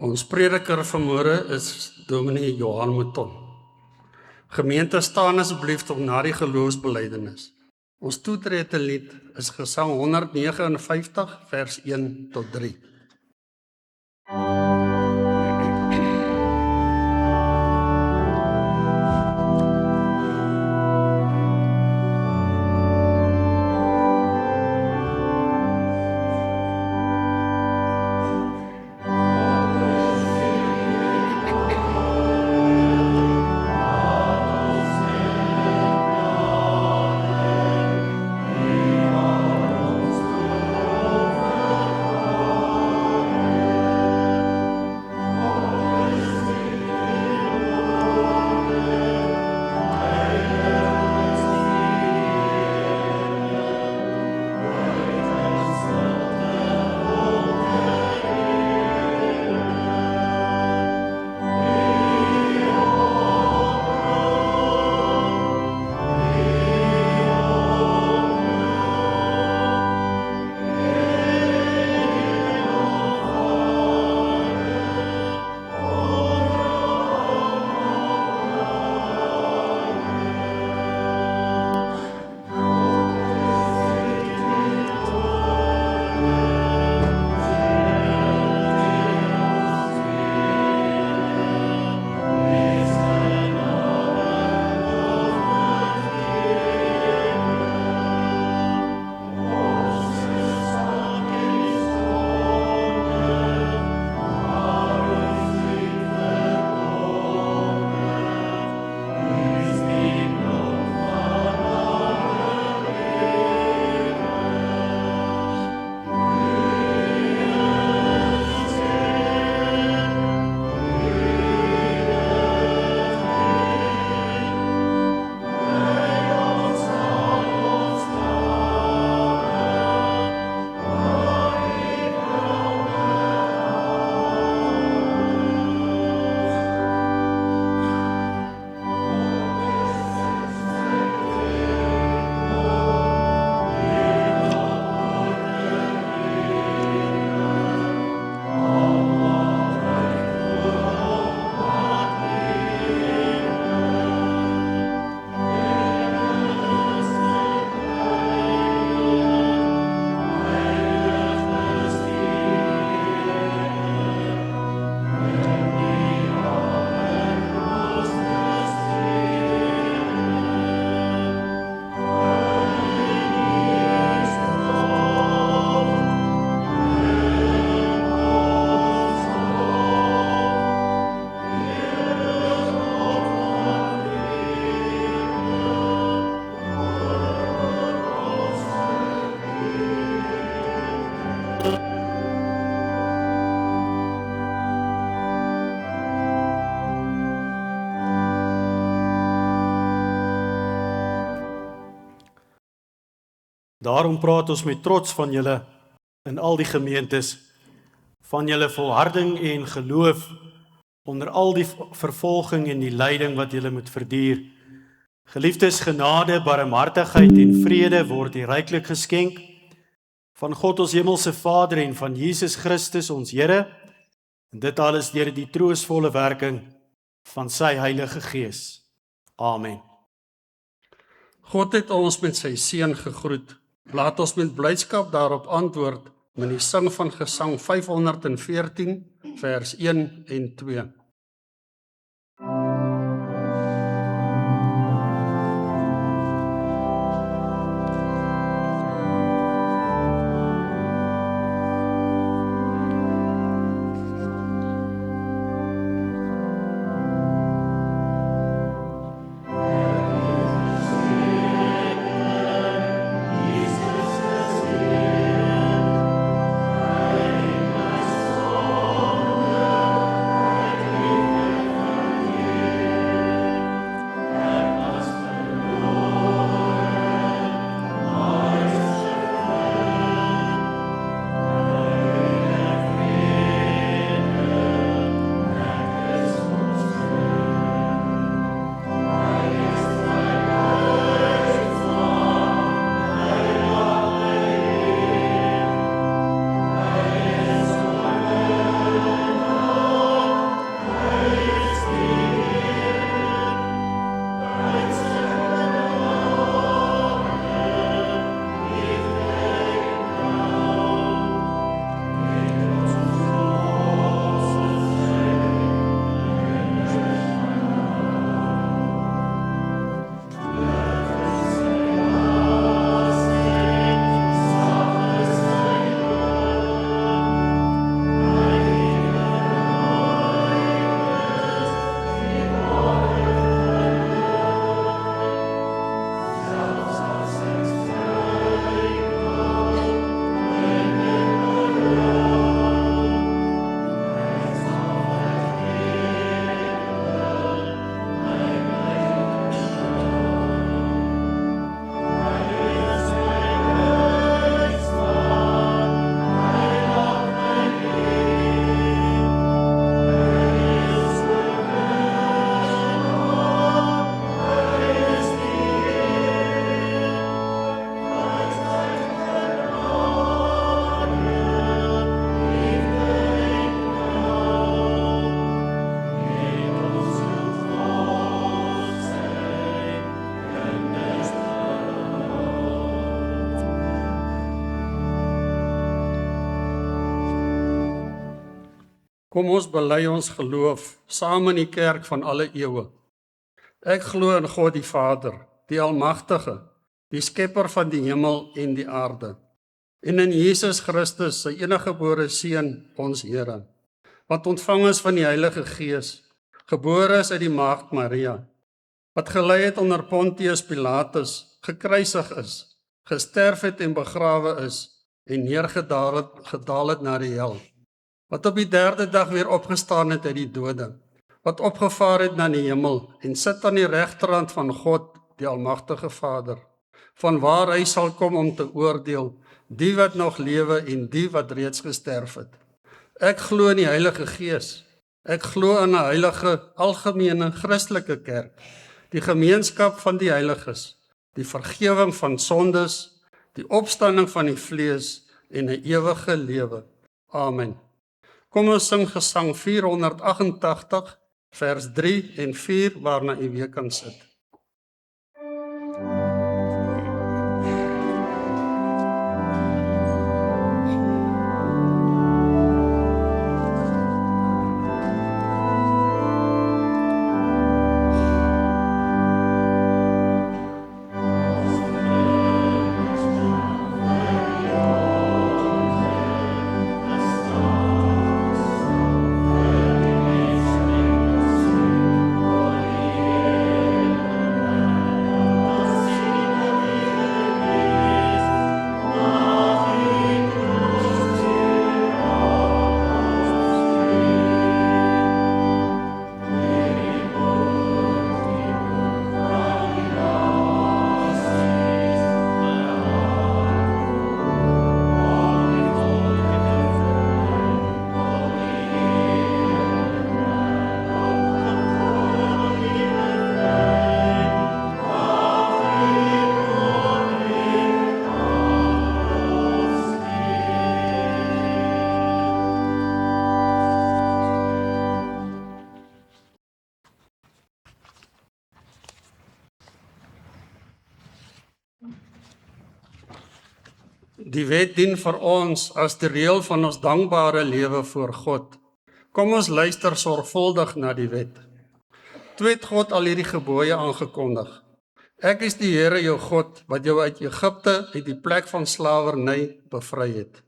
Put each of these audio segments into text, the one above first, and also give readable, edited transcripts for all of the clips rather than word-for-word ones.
Ons prediker vanmôre is Dominee Johan Mouton. Gemeente, staan asseblief op na die geloofsbelijdenis. Ons toetrede lied is Gesang 159 vers 1 tot 3. Daarom praat ons met trots van julle in al die gemeentes, van julle volharding en geloof onder al die vervolging en die lyding wat julle moet verduur. Geliefdes, genade, barmhartigheid en vrede word u ryklik geskenk van God ons hemelse Vader en van Jesus Christus ons Here, en dit alles deur die troostvolle werking van sy Heilige Gees. Amen. God het ons met sy seun gegroet. Laat ons met blydskap daarop antwoord met die sing van Gesang 514 vers 1 en 2. Kom ons bely ons geloof saam in die kerk van alle eeue. Ek glo in God die Vader, die Almagtige, die Skepper van die hemel en die aarde, en in Jesus Christus, sy eniggebore Seun, ons Here, wat ontvang is van die Heilige Gees, gebore is uit die Maagd Maria, wat gelei het onder Pontius Pilatus, gekruisig is, gesterf het en begrawe is, en neergedaal het na die hel, wat op die 3de dag weer opgestaan het uit die dode, wat opgevaar het na die hemel en sit aan die regterhand van God, die Almagtige Vader, van waar hy sal kom om te oordeel, die wat nog lewe en die wat reeds gesterf het. Ek glo in die Heilige Gees, ek glo in 'n heilige, algemene, Christelike kerk, die gemeenskap van die heiliges, die vergifnis van sondes, die opstanding van die vlees en 'n ewige lewe. Amen. Kom ons sing gesang 488, vers 3 en 4, waarna u weer kan sit. Die wet dien vir ons as die reël van ons dankbare lewe voor God, Kom ons luister sorgvuldig na die wet. Toe het God al hierdie gebooie aangekondig. Ek is die Here jou God, wat jou uit Egipte, uit die plek van slawerny, bevry het.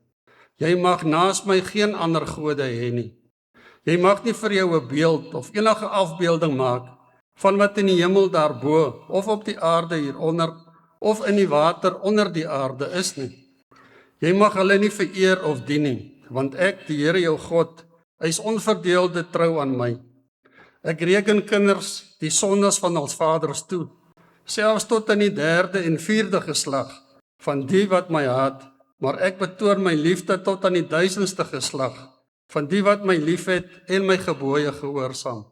Jy mag naas my geen ander gode hê nie. Jy mag nie vir jou 'n beeld of enige afbeelding maak van wat in die hemel daarbo of op die aarde hieronder of in die water onder die aarde is nie. Jy mag hulle nie vereer of dien nie, want ek, die Here jou God, is onverdeelde trou aan my. Ek reken kinders die sondes van ons vaders toe, selfs tot in die 3de en 4de geslag van die wat my haat, maar ek betoon my liefde tot aan die 1000ste geslag van die wat my liefhet en my gebooie gehoorsaam.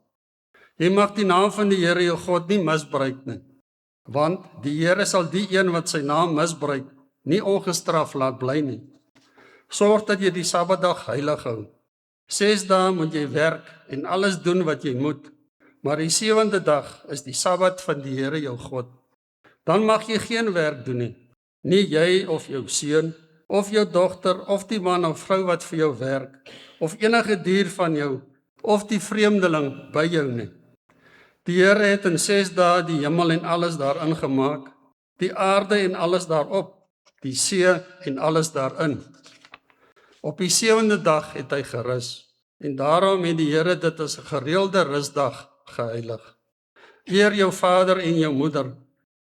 Jy mag die naam van die Here jou God nie misbruik nie, want die Here sal die een wat sy naam misbruik nie ongestraf laat bly nie. Sorg dat jy die Sabbatdag heilig hou. 6 dae moet jy werk en alles doen wat jy moet, maar die 7de dag is die Sabbat van die Here jou God. Dan mag jy geen werk doen nie, nie jy of jou seun, of jou dogter, of die man of vrou wat vir jou werk, of enige dier van jou, of die vreemdeling by jou nie. Die Here het in 6 dae die hemel en alles daarin gemaak, die aarde en alles daarop, die see en alles daarin. Op die 7de dag het hy gerus, en daarom het die Here dit as 'n gereelde rusdag geheilig. Eer jou vader en jou moeder,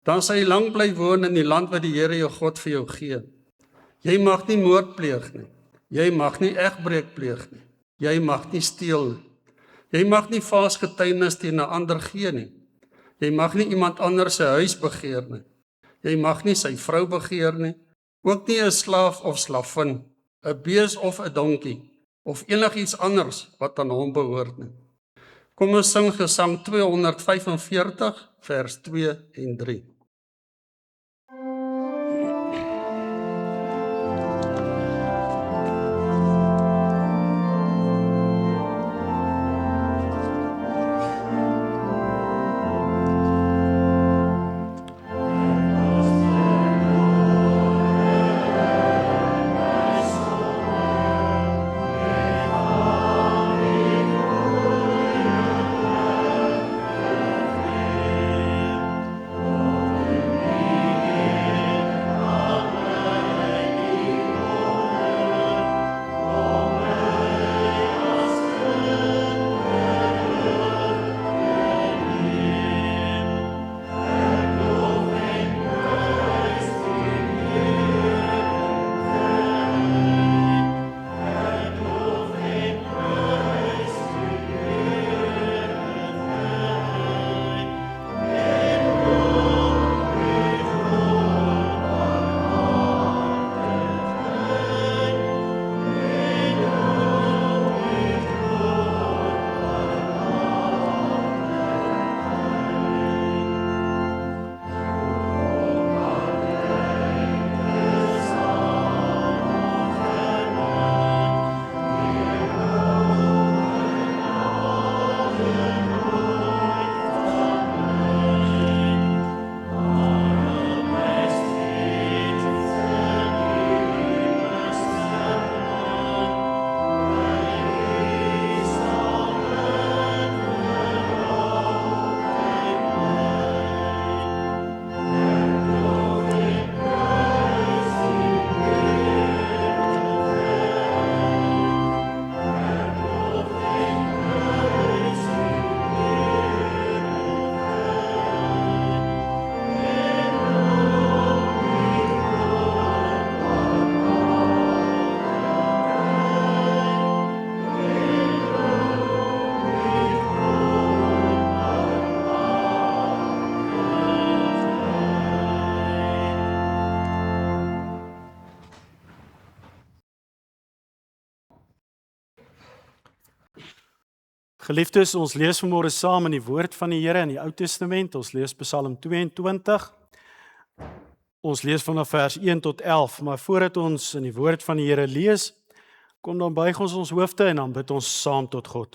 dan sal jy lank bly woon in die land wat die Here jou God vir jou gee. Jy mag nie moord pleeg nie, jy mag nie egbreek pleeg nie, jy mag nie steel nie, jy mag nie vals getuienis teen 'n ander gee nie, jy mag nie iemand anders se huis begeer nie, jy mag nie sy vrou begeer nie, ook nie 'n slaaf of slavin, 'n bees of 'n donkie, of enigiets anders wat aan hom behoort nie. Kom ons sing Gesang 245, vers 2 en 3. Geliefdes, ons lees vanmôre saam in die woord van die Here in die Ou Testament. Ons lees Psalm 22. Ons lees vanaf vers 1 tot 11, maar voordat ons in die woord van die Here lees, kom dan buig ons hoofde en dan bid ons saam tot God.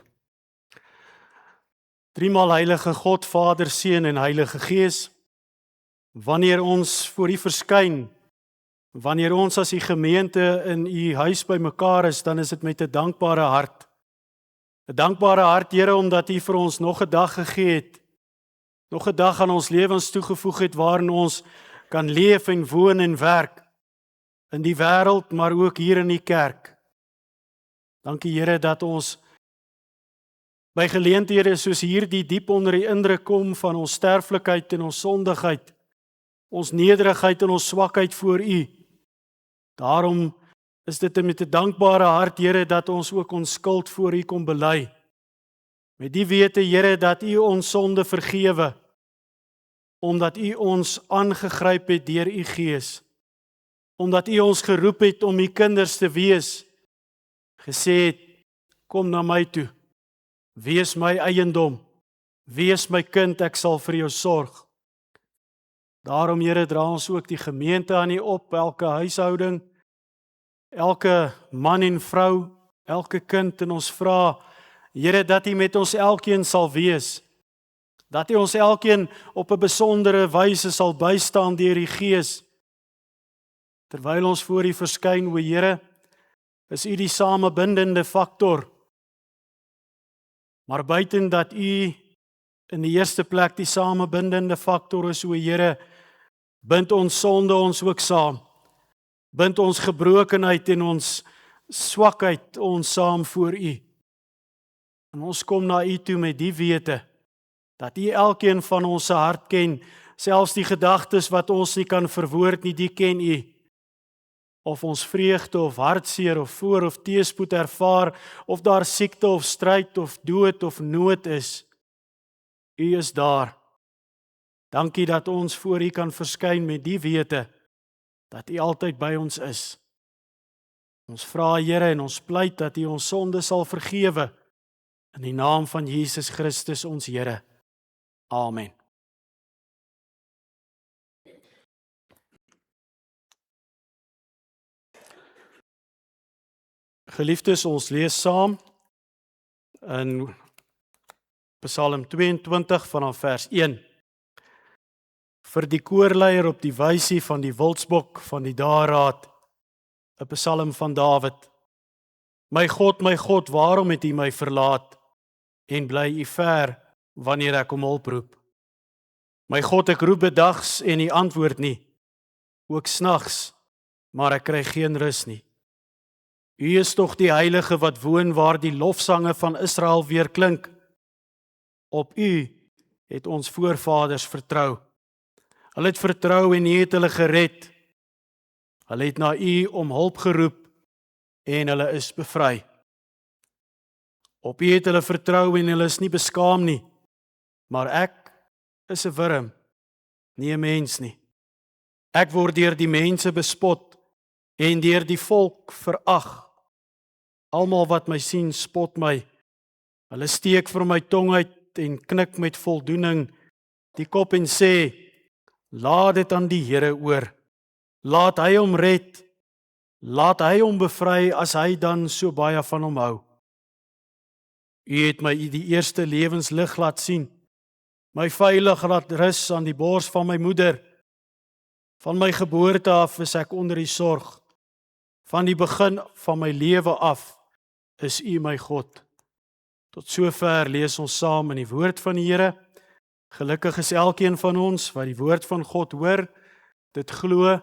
Driemaal heilige God, Vader, Seun en Heilige Gees, wanneer ons voor U verskyn, wanneer ons as die gemeente in U huis bymekaar is, dan is dit met 'n dankbare hart. 'n dankbare hart, Here, omdat U vir ons nog 'n dag gegee het, nog 'n dag aan ons lewens toegevoeg het waarin ons kan leef en woon en werk in die wêreld, maar ook hier in die kerk. Dankie, Here, dat ons by geleenthede soos hierdie diep onder die indruk kom van ons sterflikheid en ons sondigheid, ons nederigheid en ons swakheid voor U. Daarom is dit met 'n dankbare hart, Here, dat ons ook ons skuld voor U kom bely. Met die wete, Here, dat U ons sonde vergewe, omdat U ons aangegryp het deur U Gees, omdat U ons geroep het om U kinders te wees, gesê het, kom na my toe, wees my eiendom, wees my kind, ek sal vir jou sorg. Daarom, Here, dra ons ook die gemeente aan U op, elke huishouding, elke man en vrou, elke kind, en ons vra, Here, dat U met ons elkeen sal wees, dat U ons elkeen op 'n besondere wyse sal bystaan deur die Gees. Terwyl ons voor U verskyn, o Here, is U die samebindende faktor. Maar buiten dat U in die eerste plek die samebindende faktor is, o Here, bind ons sonde ons ook saam. Bind ons gebrokenheid en ons swakheid ons saam voor U. En ons kom na U toe met die wete, dat U elkeen van ons se hart ken, selfs die gedagtes wat ons nie kan verwoord nie, die ken U. Of ons vreugde of hartseer of voor of teëspoed ervaar, of daar siekte of stryd of dood of nood is, U is daar. Dankie dat ons voor U kan verskyn met die wete, dat U altyd by ons is. Ons vra, Here, en ons pleit dat U ons sonde sal vergewe, in die naam van Jesus Christus ons Here. Amen. Geliefdes, ons lees saam in Psalm 22 vanaf vers 1. Vir die koorleier op die wysie van die wildsbok van die dageraad, 'n Psalm van Dawid. My God, waarom het U my verlaat en bly U ver wanneer ek om hulp roep? My God, ek roep bedags en U antwoord nie, ook snags, maar ek kry geen rus nie. U is tog die Heilige wat woon waar die lofsange van Israel weer klink. Op U het ons voorvaders vertrou. Hulle het vertrou en U het hulle gered. Hulle het na U om hulp geroep en hulle is bevry. Op U het hulle vertrou en hulle is nie beskaam nie. Maar ek is 'n wurm, nie 'n mens nie. Ek word deur die mense bespot en deur die volk verag. Almal wat my sien, spot my. Hulle steek vir my tong uit en knik met voldoening die kop en sê, laat dit aan die Here oor. Laat hy hom red. Laat hy hom bevry as hy dan so baie van hom hou. U het my die eerste lewenslig laat sien. My veilig laat rus aan die bors van my moeder. Van my geboorte af is ek onder U sorg. Van die begin van my lewe af is U my God. Tot sover lees ons saam in die woord van die Here. Gelukkig is elkeen van ons wat die woord van God hoor, dit glo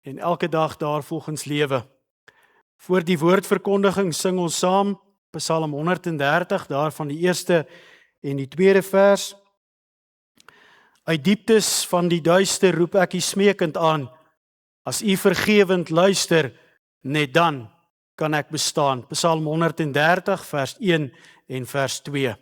en elke dag daarvolgens lewe. Voor die woordverkondiging sing ons saam Psalm 130, daarvan die eerste en die tweede vers. Uit dieptes van die duister roep ek U smeekend aan. As U vergewend luister, net dan kan ek bestaan. Psalm 130 vers 1 en vers 2.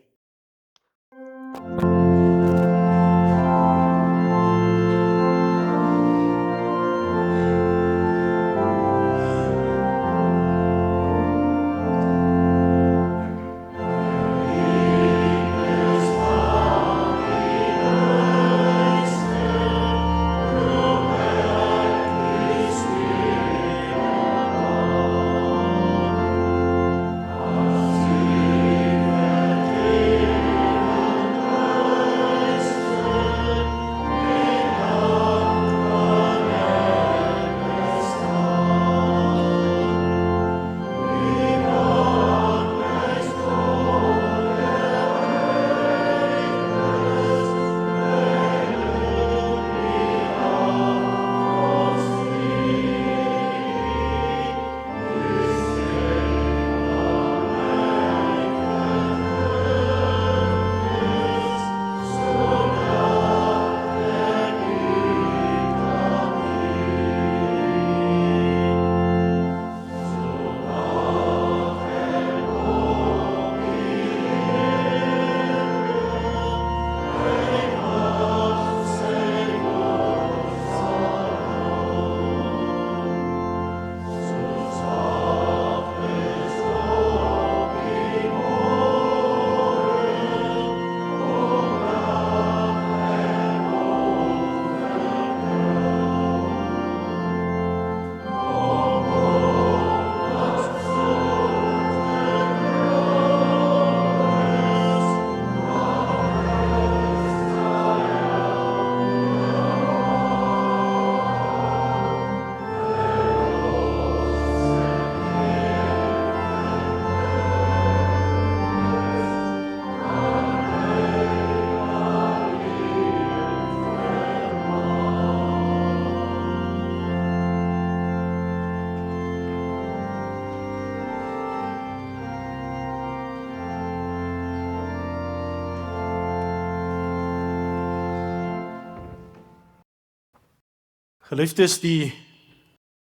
Geliefdes, die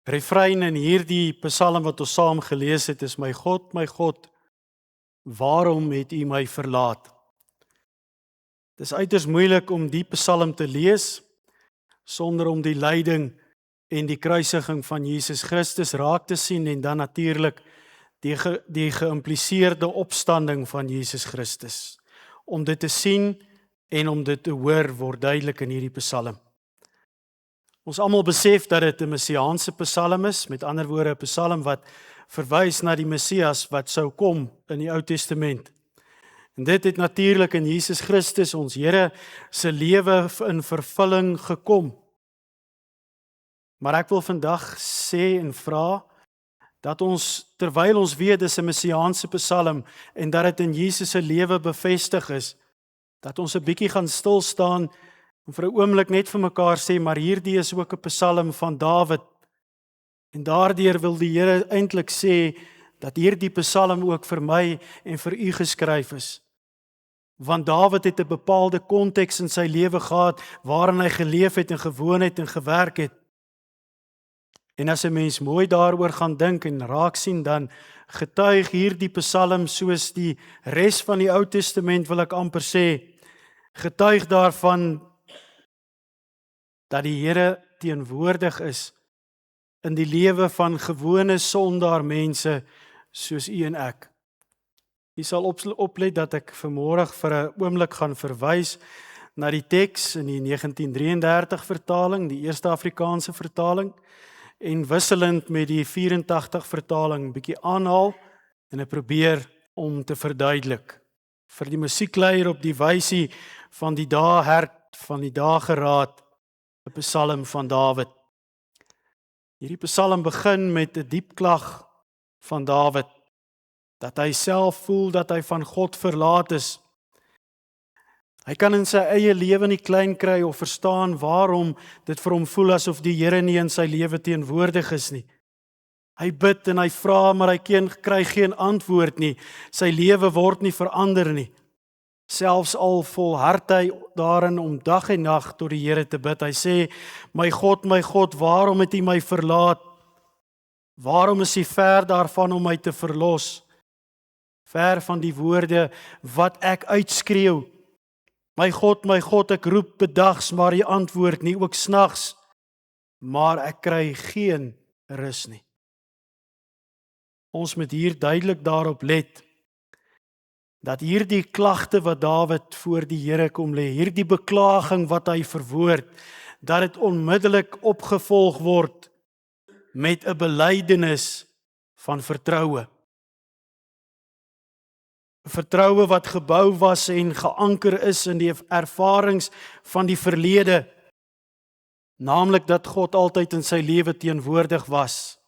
refrein in hierdie psalm wat ons saam gelees het is: my God, waarom het U my verlaat? Dit is uiters moeilik om die psalm te lees sonder om die lyding en die kruisiging van Jesus Christus raak te sien en dan natuurlik die geïmpliseerde opstanding van Jesus Christus. Om dit te sien en om dit te hoor word duidelik in hierdie psalm. Ons almal besef dat dit 'n messiaanse psalm is, met ander woorde 'n psalm wat verwys na die Messias wat sou kom in die Ou Testament. En dit het natuurlik in Jesus Christus, ons Here, se lewe in vervulling gekom. Maar ek wil vandag sê en vra dat ons, terwyl ons weet dis 'n messiaanse psalm en dat dit in Jesus se lewe bevestig is, dat ons 'n bietjie gaan stil staan en vir 'n oomblik net vir mekaar sê, maar hierdie is ook 'n psalm van Dawid. En daardeur wil die Here eintlik sê dat hierdie psalm ook vir my en vir u geskryf is. Want Dawid het 'n bepaalde konteks in sy lewe gehad waarin hy geleef het en gewoon het en gewerk het. En as 'n mens mooi daaroor gaan dink en raak sien, dan getuig hierdie psalm soos die res van die Ou Testament, wil ek amper sê, getuig daarvan dat die Here teenwoordig is in die lewe van gewone sondaar mense soos u en ek. U sal oplet dat ek vanmôre vir 'n oomblik gaan verwys na die teks in die 1933 vertaling, die eerste Afrikaanse vertaling, en wisselend met die 84 vertaling bietjie aanhaal en ek probeer om te verduidelik. Vir die musiekleier op die wysie van die dae van die dageraad, 'n psalm van Dawid. Hierdie psalm begin met 'n diep klag van Dawid, dat hy self voel dat hy van God verlaat is. Hy kan in sy eie lewe nie klein kry of verstaan waarom dit vir hom voel asof die Here nie in sy lewe teenwoordig is nie. Hy bid en hy vra, maar hy kry geen antwoord nie. Sy lewe word nie verander nie. Selfs al volhard hy daarin om dag en nag tot die Here te bid. Hy sê, my God, waarom het U my verlaat? Waarom is U ver daarvan om my te verlos? Ver van die woorde wat ek uitskreeu. My God, ek roep bedags, maar U antwoord nie, ook snags, maar ek kry geen rus nie. Ons moet hier duidelik daarop let, dat hierdie klagte wat Dawid voor die Here kom lê, hierdie beklaging wat hy verwoord, dat dit onmiddellik opgevolg word met 'n belydenis van vertroue. Vertroue wat gebou was en geanker is in die ervarings van die verlede, naamlik dat God altyd in sy lewe teenwoordig was.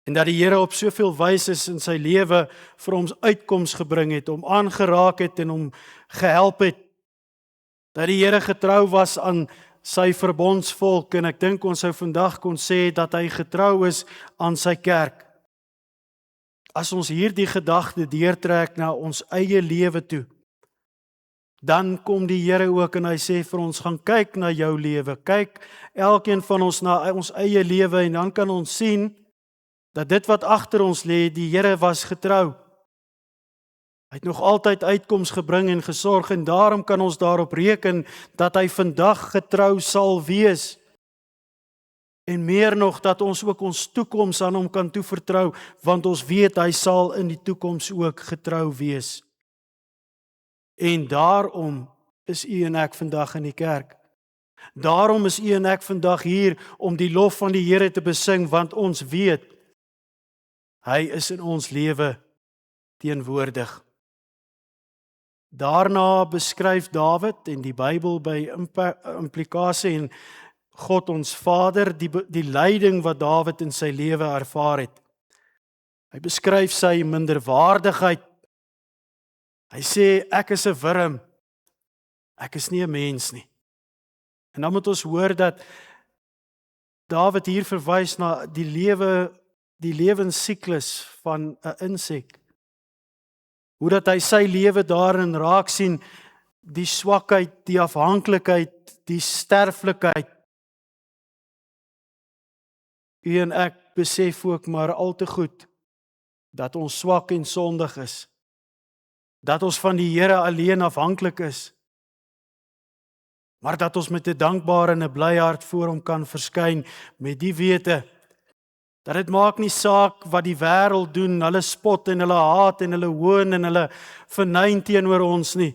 En dat die Here op soveel wyse in sy lewe vir ons uitkoms gebring het, hom aangeraak het en hom gehelp het. Dat die Here getrou was aan sy verbondsvolk, en ek dink ons sou vandag kon sê dat hy getrou is aan sy kerk. As ons hierdie gedagte deurtrek na ons eie lewe toe, dan kom die Here ook en hy sê vir ons, gaan kyk na jou lewe, kyk elkeen van ons na ons eie lewe, en dan kan ons sien dat dit wat agter ons lê, die Here was getrou. Hy het nog altyd uitkoms gebring en gesorg, en daarom kan ons daarop reken dat hy vandag getrou sal wees. En meer nog, dat ons ook ons toekoms aan hom kan toevertrou, want ons weet hy sal in die toekoms ook getrou wees. En daarom is u en ek vandag in die kerk. Daarom is u en ek vandag hier om die lof van die Here te besing, want ons weet, hy is in ons lewe teenwoordig. Daarna beskryf Dawid en die Bybel by implikasie en God ons Vader, die lyding wat Dawid in sy lewe ervaar het. Hy beskryf sy minderwaardigheid. Hy sê, ek is 'n wurm, ek is nie 'n mens nie. En dan moet ons hoor dat Dawid hier verwys na die lewensiklus van 'n insek. Hoe dat hy sy lewe daarin raak sien, die swakheid, die afhanklikheid, die sterflikheid, U en ek besef ook maar al te goed dat ons swak en sondig is, dat ons van die Here alleen afhanklik is, maar dat ons met 'n dankbare en 'n bly hart voor hom kan verskyn met die wete dat dit maak nie saak wat die wêreld doen, hulle spot en hulle haat en hulle hoon en hulle vernyn teenoor ons nie.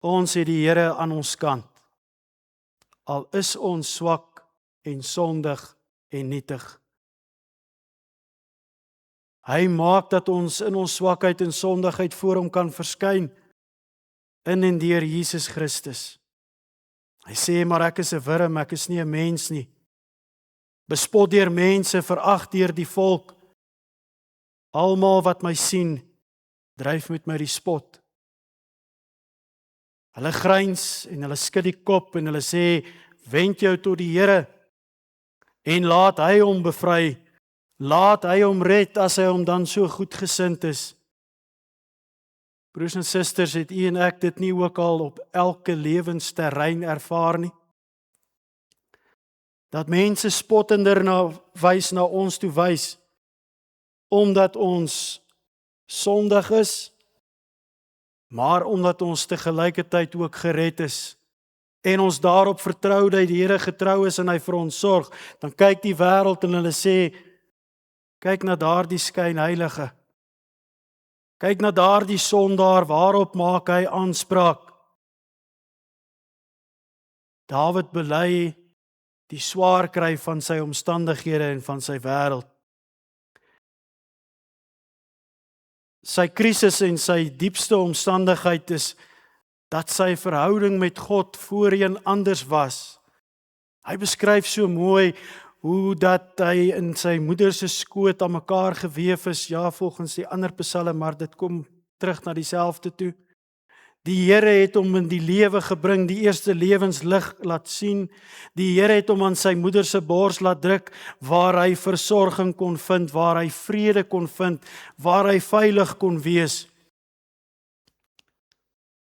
Ons het die Here aan ons kant. Al is ons swak en sondig en nietig. Hy maak dat ons in ons swakheid en sondigheid voor hom kan verskyn in en deur Jesus Christus. Hy sê, maar ek is 'n wurm, ek is nie 'n mens nie. Bespot deur mense, verag deur die volk. Almal wat my sien, dryf met my die spot. Hulle gryns en hulle skud die kop en hulle sê, wend jou tot die Here en laat hy hom bevry. Laat hy hom red as hy hom dan so goedgesind is. Broers en susters, het u en ek dit nie ook al op elke lewensterrein ervaar nie? Dat mense spottender wys na ons toe wys, omdat ons sondig is, maar omdat ons te gelykertyd ook gered is, en ons daarop vertrou dat die Here getrou is en hy vir ons sorg, dan kyk die wêreld en hulle sê, kyk na daardie skynheilige. Kyk na daardie sondaar, waarop maak hy aanspraak? Dawid bely die swaar kry van sy omstandighede en van sy wêreld. Sy krisis en sy diepste omstandigheid is dat sy verhouding met God voorheen anders was. Hy beskryf so mooi hoe dat hy in sy moeder se skoot aan mekaar geweef is, ja, volgens die ander psalme, maar dit kom terug na dieselfde toe. Die Here het hom in die lewe gebring, die eerste lewenslig laat sien. Die Here het hom aan sy moeder se bors laat druk, waar hy versorging kon vind, waar hy vrede kon vind, waar hy veilig kon wees.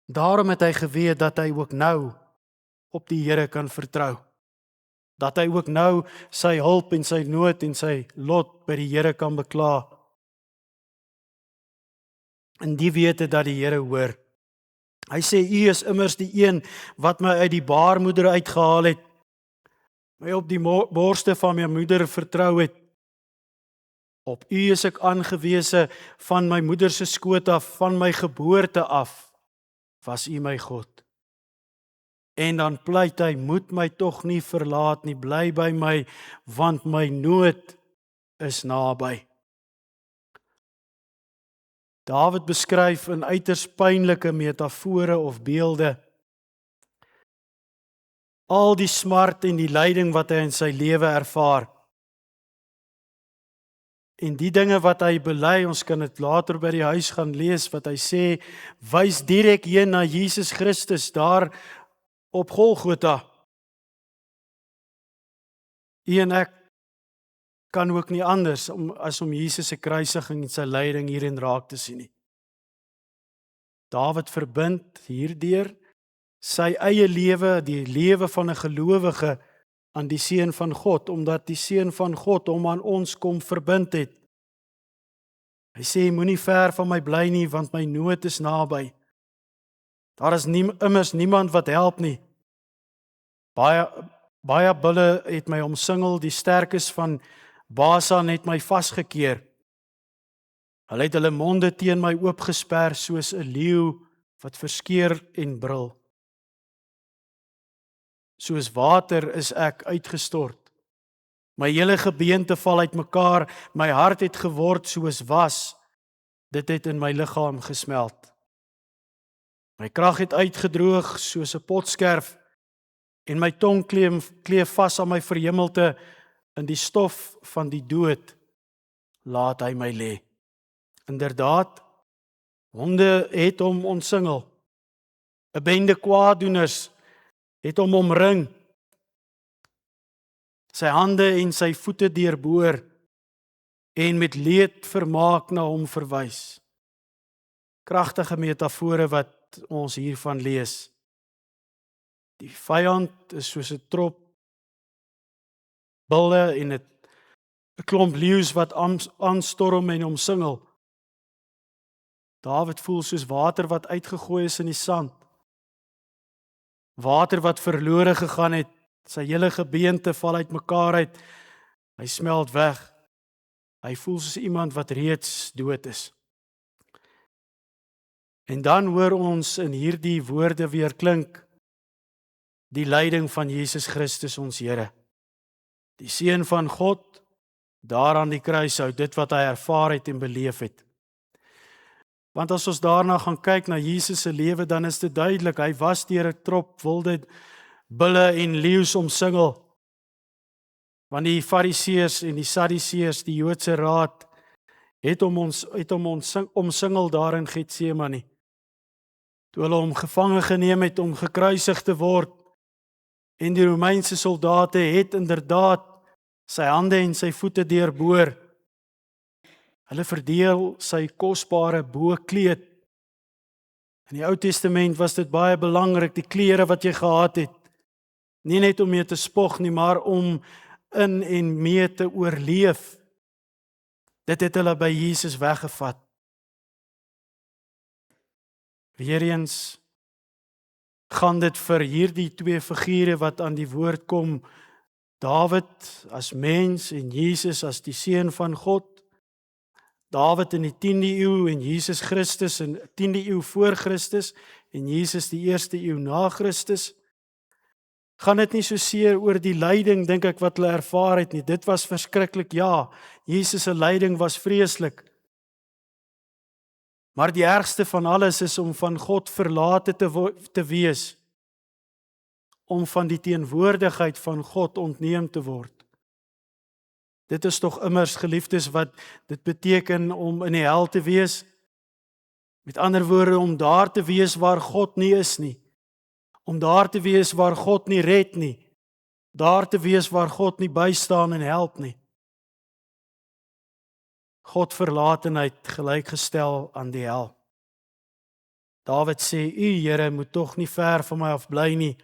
Daarom het hy geweet dat hy ook nou op die Here kan vertrou. Dat hy ook nou sy hulp en sy nood en sy lot by die Here kan bekla. En die wete dat die Here hoor. Hy sê, U is immers die een wat my uit die baarmoeder uitgehaal het, my op die borste van my moeder vertrou het. Op U is ek aangewese van my moeder se skoot af, van my geboorte af, was U my God. En dan pleit hy, moet my tog nie verlaat nie, bly by my, want my nood is naby. Dawid beskryf in uiters pynlike metafore of beelde al die smart en die lyding wat hy in sy lewe ervaar. En die dinge wat hy bely, ons kan dit later by die huis gaan lees, wat hy sê, wys direk heen na Jesus Christus daar op Golgotha. U en ek kan ook nie anders as om Jesus se kruisiging en sy lyding hierin raak te sien nie. Dawid verbind hierdeur sy eie lewe, die lewe van 'n gelowige, aan die Seun van God, omdat die Seun van God hom aan ons kom verbind het. Hy sê, moenie ver van my bly nie, want my nood is naby. Daar is immers niemand wat help nie. Baie bulle het my omsingel, die sterkes van Basan het my vasgekeer. Hulle het hulle monde teen my oopgesper, soos 'n leeu wat verskeur en brul. Soos water is ek uitgestort. My hele gebeente val uitmekaar, my hart het geword soos was. Dit het in my liggaam gesmeld. My krag het uitgedroog soos 'n potskerf en my tong kleef vas aan my verhemelte. In die stof van die dood laat hy my lê. Inderdaad, honde het hom omsingel. 'n bende kwaaddoeners het hom omring. Sy hande en sy voete deurboor en met leed vermaak na hom verwys. Kragtige metafore wat ons hiervan lees. Die vyand is soos 'n trop bulle en 'n klomp leeu's wat aanstorm en omsingel. Dawid voel soos water wat uitgegooi is in die sand. Water wat verlore gegaan het, sy hele gebeente val uitmekaar uit. Hy smelt weg. Hy voel soos iemand wat reeds dood is. En dan hoor ons in hierdie woorde weer klink die lyding van Jesus Christus ons Here. Die Seun van God, daar aan die kruishout, dit wat hy ervaar het en beleef het. Want as ons daarna gaan kyk na Jesus se lewe, dan is dit duidelik, hy was deur 'n trop wilde bulle en leeu's omsingel. Want die Fariseërs en die Sadduseërs, die Joodse raad, het hom omsingel daar in Getsemane. Toe hulle hom gevange geneem het om gekruisig te word, en die Romeinse soldate het inderdaad sy hande en sy voete deurboor. Hulle verdeel sy kosbare boekleed. In die Ou Testament was dit baie belangrik, die klere wat jy gehad het. Nie net om mee te spog nie, maar om in en mee te oorleef. Dit het hulle by Jesus weggevat. Weereens gaan dit vir hierdie twee figure wat aan die woord kom, Dawid as mens en Jesus as die Seun van God. Dawid in die 10de eeu en Jesus Christus in 10de eeu voor Christus en Jesus die 1ste eeu na Christus. Gaan dit nie so seer oor die lyding, dink ek, wat hulle ervaar het nie. Dit was verskriklik, ja. Jesus se lyding was vreeslik. Maar die ergste van alles is om van God verlate te wees. Om van die teenwoordigheid van God ontneem te word. Dit is tog immers, geliefdes, wat dit beteken om in die hel te wees. Met ander woorde, om daar te wees waar God nie is nie. Om daar te wees waar God nie red nie. Daar te wees waar God nie bystaan en help nie. God verlatenheid gelykgestel aan die hel. Dawid sê, U Here moet tog nie ver van my af bly nie.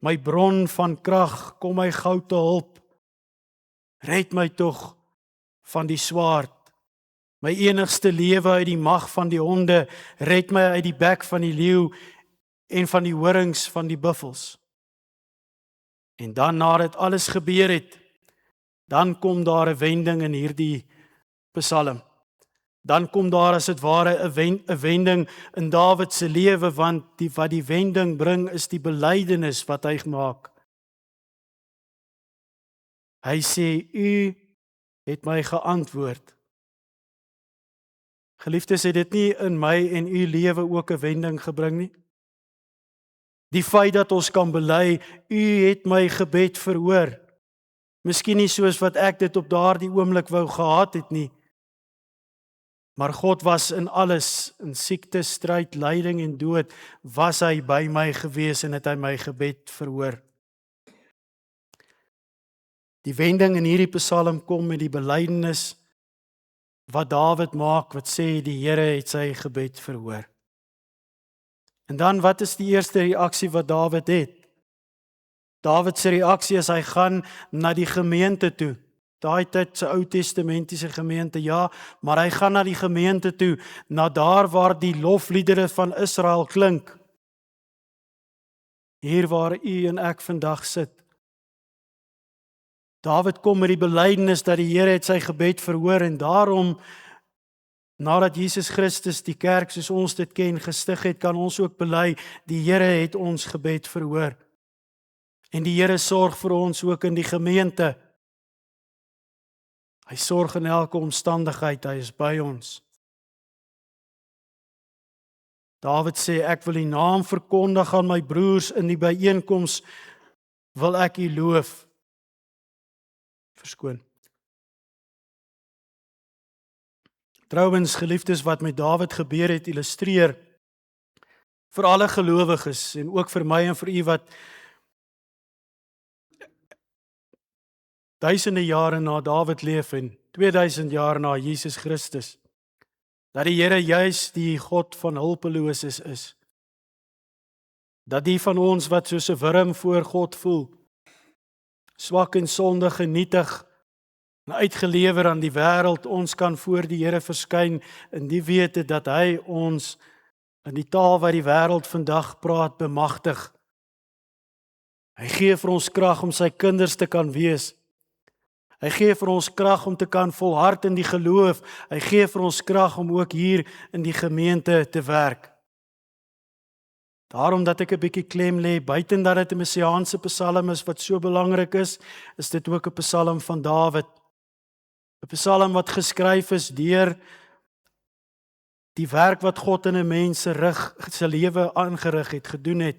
My bron van krag, kom my gou te hulp. Red my tog van die swaard. My enigste lewe uit die mag van die honde, red my uit die bek van die leeu en van die horings van die buffels. En dan nadat alles gebeur het, dan kom daar 'n wending in hierdie Psalm. Dan kom daar as dit ware 'n wending in Dawid se lewe, want wat die wending bring is die belydenis wat hy maak. Hy sê, U het my geantwoord. Geliefdes, het dit nie in my en u lewe ook 'n wending gebring nie? Die feit dat ons kan bely, U het my gebed verhoor. Miskien nie soos wat ek dit op daardie oomblik wou gehad het nie. Maar God was in alles, in siekte, stryd, lyding en dood, was hy by my gewees en het hy my gebed verhoor. Die wending in hierdie Psalm kom met die belydenis wat Dawid maak, wat sê die Here het sy gebed verhoor. En dan, wat is die eerste reaksie wat Dawid het? Dawid se reaksie is hy gaan na die gemeente toe. Daai tyd se Ou Testamentiese gemeente, ja, maar hy gaan na die gemeente toe, na daar waar die lofliedere van Israel klink. Hier waar u en ek vandag sit. Dawid kom met die belydenis dat die Here het sy gebed verhoor en daarom, nadat Jesus Christus die kerk soos ons dit ken gestig het, kan ons ook bely, die Here het ons gebed verhoor. En die Here sorg vir ons ook in die gemeente. Hy sorg in elke omstandigheid, hy is by ons. Dawid sê, ek wil die naam verkondig aan my broers in die byeenkoms, wil ek u loof. Verskoon. Trouwens, geliefdes, wat met Dawid gebeur het, illustreer vir alle gelowiges en ook vir my en vir u wat duisende jare na Dawid leef en 2000 jaar na Jesus Christus, dat die Here juis die God van hulpeloses is. Dat die van ons wat soos 'n wurm voor God voel, swak en sondig en nietig en uitgelewer aan die wêreld, ons kan voor die Here verskyn in die wete dat hy ons in die taal wat die wêreld vandag praat bemagtig. Hy gee vir ons krag om sy kinders te kan wees. Hy gee vir ons krag om te kan volhard in die geloof. Hy gee vir ons krag om ook hier in die gemeente te werk. Daarom dat ek 'n bietjie klem lê, buiten dat dit 'n messiaanse psalm is wat so belangrik is dit ook 'n psalm van Dawid. 'n Psalm wat geskryf is deur die werk wat God in 'n mens se lewe aangerig het, gedoen het.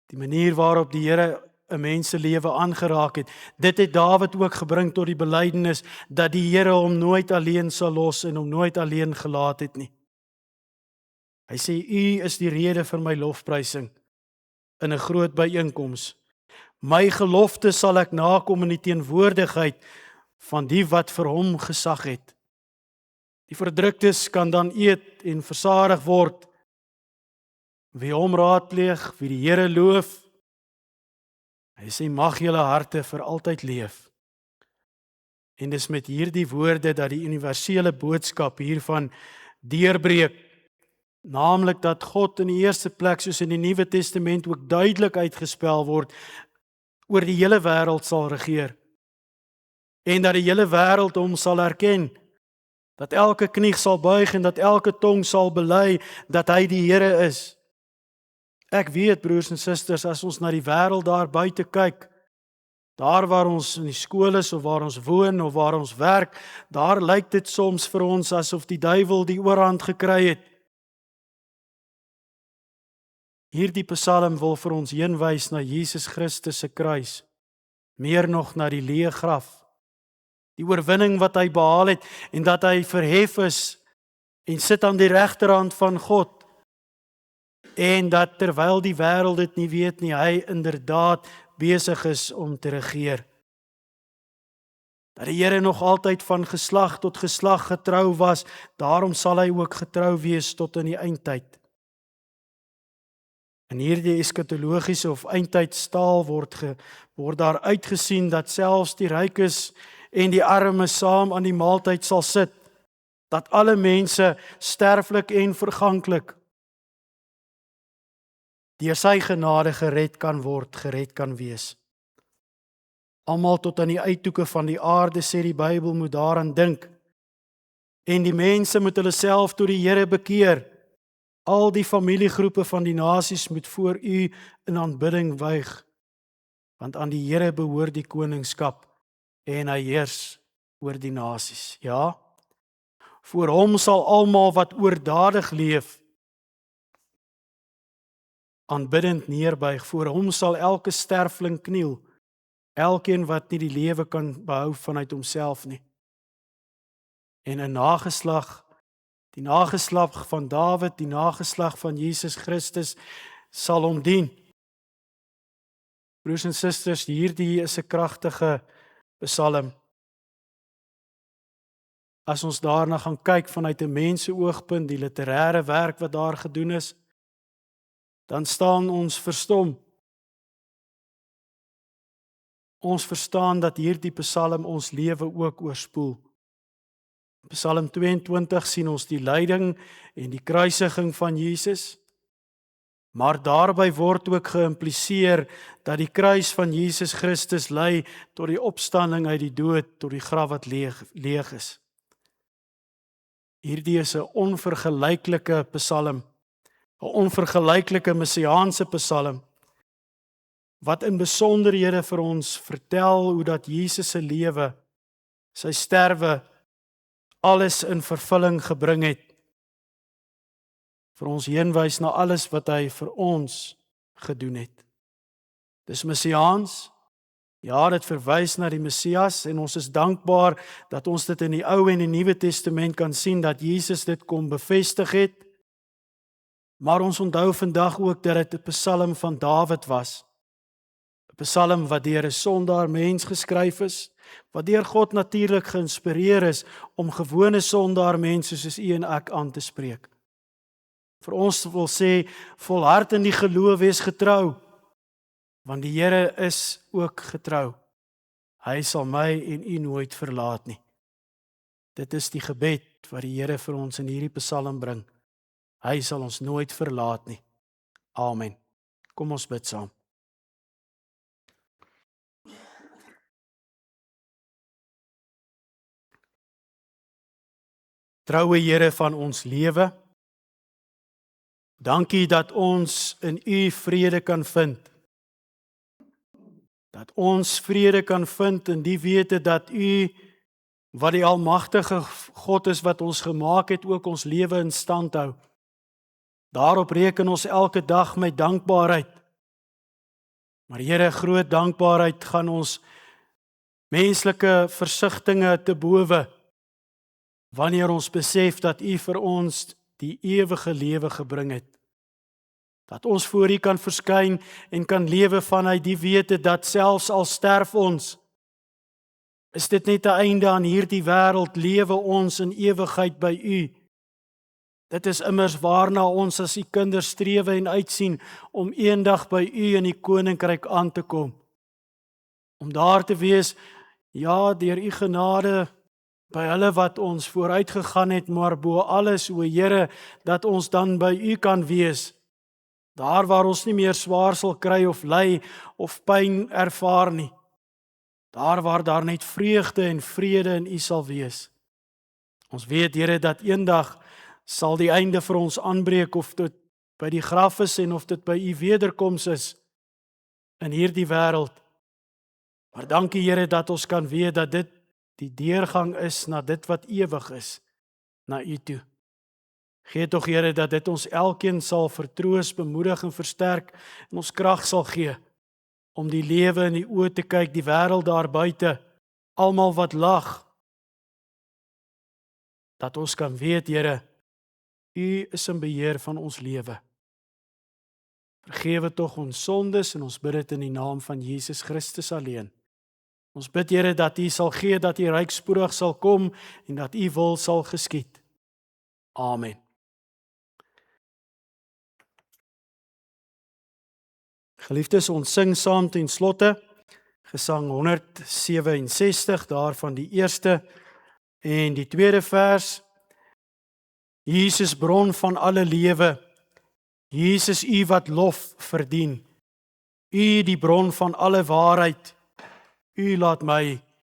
Die manier waarop die Here 'n mens se lewe aangeraak het. Dit het Dawid ook gebring tot die belydenis dat die Here hom nooit alleen sal los en hom nooit alleen gelaat het nie. Hy sê, U is die rede vir my lofprysing in 'n groot byeenkoms. My gelofte sal ek nakom in die teenwoordigheid van die wat vir hom gesag het. Die verdruktes kan dan eet en versadig word. Wie hom raadpleeg, wie die Here loof. Hy sê, mag julle harte vir altyd leef. En dis met hierdie woorde dat die universele boodskap hiervan deurbreek. Naamlik dat God in die eerste plek, soos in die Nuwe Testament ook duidelik uitgespel word, oor die hele wêreld sal regeer. En dat die hele wêreld hom sal erken. Dat elke knie sal buig en dat elke tong sal bely dat hy die Here is. Ek weet, broers en susters, as ons na die wêreld daar buite kyk, daar waar ons in die skool is, of waar ons woon, of waar ons werk, daar lyk dit soms vir ons asof die duiwel die oorhand gekry het. Hierdie psalm wil vir ons heenwys na Jesus Christus se kruis, meer nog na die leë graf, die oorwinning wat hy behaal het, en dat hy verhef is, en sit aan die regterhand van God, en dat terwyl die wêreld dit nie weet nie, hy inderdaad besig is om te regeer. Dat die Here nog altyd van geslag tot geslag getrou was, daarom sal hy ook getrou wees tot in die eindtyd. In hierdie eskatologiese of eindtydstaal word daar uitgesien dat selfs die rykes en die armes saam aan die maaltyd sal sit, dat alle mense sterflik en verganklik deur sy genade gered kan word, gered kan wees. Almal tot aan die uithoeke van die aarde, sê die Bybel, moet daaraan dink. En die mense moet hulle self tot die Here bekeer. Al die familiegroepe van die nasies moet voor U in aanbidding buig, want aan die Here behoort die koningskap en hy heers oor die nasies. Ja, voor hom sal almal wat oordadig leef aanbiddend neerbuig. Voor hom sal elke sterfling kniel, elkeen wat nie die lewe kan behou vanuit homself nie. En 'n nageslag, die nageslag van Dawid, die nageslag van Jesus Christus sal hom dien. Broers en susters, hierdie is 'n kragtige psalm. As ons daarna gaan kyk vanuit 'n mens se oogpunt, die literêre werk wat daar gedoen is, dan staan ons verstom. Ons verstaan dat hierdie psalm ons lewe ook oorspoel. In Psalm 22 sien ons die lyding en die kruisiging van Jesus, maar daarby word ook geïmpliseer dat die kruis van Jesus Christus lei tot die opstanding uit die dood, tot die graf wat leeg is. Hierdie is 'n onvergelyklike psalm, 'n onvergelyklike messiaanse psalm, wat in besonderhede vir ons vertel hoe dat Jesus se lewe, sy sterwe, alles in vervulling gebring het. Vir ons heenwys na alles wat hy vir ons gedoen het. Dis messiaans. Ja, dit verwys na die Messias en ons is dankbaar dat ons dit in die Ou en die Nuwe Testament kan sien dat Jesus dit kom bevestig het. Maar ons onthou vandag ook dat dit 'n psalm van Dawid was. 'n Psalm wat deur 'n sondaar mens geskryf is, wat deur God natuurlik geïnspireer is om gewone sondaar mense soos u en ek aan te spreek. Vir ons wil sê, volhard in die geloof, wees getrou. want die Here is ook getrou. Hy sal my en u nooit verlaat nie. Dit is die gebed wat die Here vir ons in hierdie Psalm bring. Hy sal ons nooit verlaat nie. Amen. Kom ons bid saam. Troue Here van ons lewe, dankie dat ons in u vrede kan vind. Dat ons vrede kan vind in die wete dat u, wat die almagtige God is wat ons gemaak het, ook ons lewe in stand hou. Daarop reken ons elke dag met dankbaarheid. Maar Here, groot dankbaarheid gaan ons menslike versigtinge te bowe, wanneer ons besef dat u vir ons die ewige lewe gebring het. Dat ons voor u kan verskyn en kan lewe vanuit die wete dat selfs al sterf ons, is dit net 'n einde aan hierdie wêreld, lewe ons in ewigheid by u. Dit is immers waarna ons as u kinders strewe en uitsien, om eendag by u in die koninkryk aan te kom. Om daar te wees, ja, deur u genade, by hulle wat ons vooruit gegaan het, maar bo alles, o Here, dat ons dan by u kan wees. Daar waar ons nie meer swaar sal kry of ly of pyn ervaar nie. Daar waar daar net vreugde en vrede in u sal wees. Ons weet, Here, dat eendag sal die einde vir ons aanbreek, of dit by die graf is en of dit by u wederkoms is in hierdie wêreld. Maar dankie, Here, dat ons kan weet dat dit die deurgang is na dit wat ewig is, na u toe. Gee tog, Here, dat dit ons elkeen sal vertroos, bemoedig en versterk en ons krag sal gee om die lewe in die oë te kyk, die wêreld daar buite, almal wat lag. Dat ons kan weet, Here, u is in beheer van ons lewe. Vergewe tog ons sondes en ons bid dit in die naam van Jesus Christus alleen. Ons bid, Here, dat u sal gee, dat u ryk spoedig sal kom en dat u wil sal geskied. Amen. Geliefdes, ons sing saam ten slotte Gesang 167, daarvan die eerste en die tweede vers. Jesus, bron van alle lewe, Jesus, u wat lof verdien, u die bron van alle waarheid, u laat my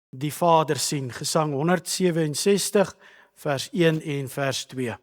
die Vader sien. Gesang 167, vers 1 en vers 2.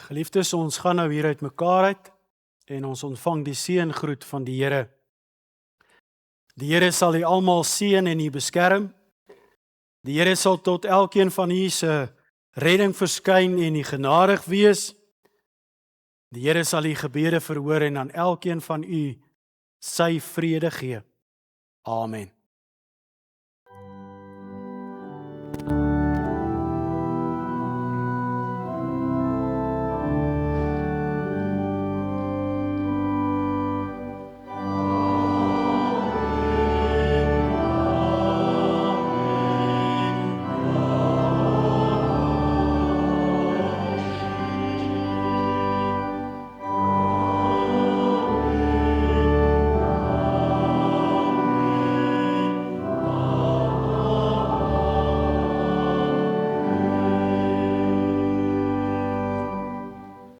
Geliefdes, ons gaan nou hier uit mekaar uit en ons ontvang die seëngroet van die Here. Die Here sal u almal seën en u beskerm. Die Here sal tot elkeen van u se redding verskyn en u genadig wees. Die Here sal u gebede verhoor en aan elkeen van u sy vrede gee. Amen.